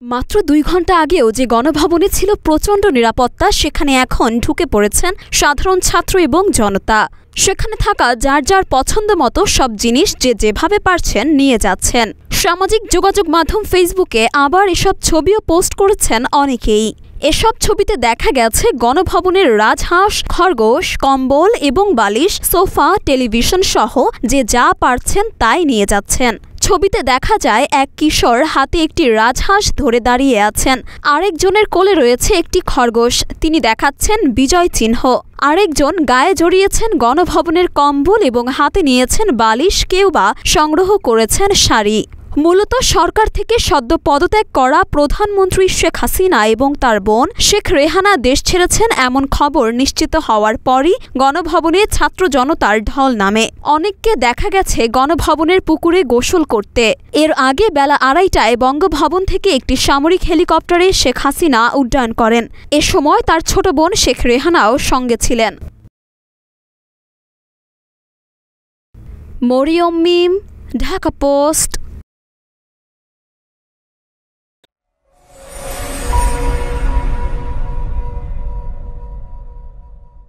মাত্র ২ ঘন্টা আগেও যে গণভবনে ছিল প্রচণ্ড নিরাপত্তা, সেখানে এখন ঢুকে পড়েছেন সাধারণ ছাত্র এবং জনতা। সেখানে থাকা যার যার পছন্দ মতো সব জিনিস যে যেভাবে পারছেন নিয়ে যাচ্ছেন। সামাজিক যোগাযোগ মাধ্যম ফেসবুকে আবার এসব ছবিও পোস্ট করেছেন অনেকেই। এসব ছবিতে দেখা গেছে গণভবনের রাজহাঁস, খরগোশ, কম্বল এবং বালিশ, সোফা, টেলিভিশন সহ যে যা পারছেন তাই নিয়ে যাচ্ছেন। ছবিতে দেখা যায় এক কিশোর হাতে একটি রাজহাঁস ধরে দাঁড়িয়ে আছেন, আরেকজনের কোলে রয়েছে একটি খরগোশ, তিনি দেখাচ্ছেন বিজয় চিহ্ন। আরেকজন গায়ে জড়িয়েছেন গণভবনের কম্বল এবং হাতে নিয়েছেন বালিশ, কেউ বা সংগ্রহ করেছেন শাড়ি। মূলত সরকার থেকে সদ্য পদত্যাগ করা প্রধানমন্ত্রী শেখ হাসিনা এবং তার বোন শেখ রেহানা দেশ ছেড়েছেন এমন খবর নিশ্চিত হওয়ার পরই গণভবনে ছাত্র জনতার ঢল নামে। অনেককে দেখা গেছে গণভবনের পুকুরে গোসল করতে। এর আগে বেলা ২:৩০টায় বঙ্গভবন থেকে একটি সামরিক হেলিকপ্টারে শেখ হাসিনা উড্ডয়ন করেন। এ সময় তার ছোট বোন শেখ রেহানাও সঙ্গে ছিলেন। মরিয়ম মিম, ঢাকা পোস্ট।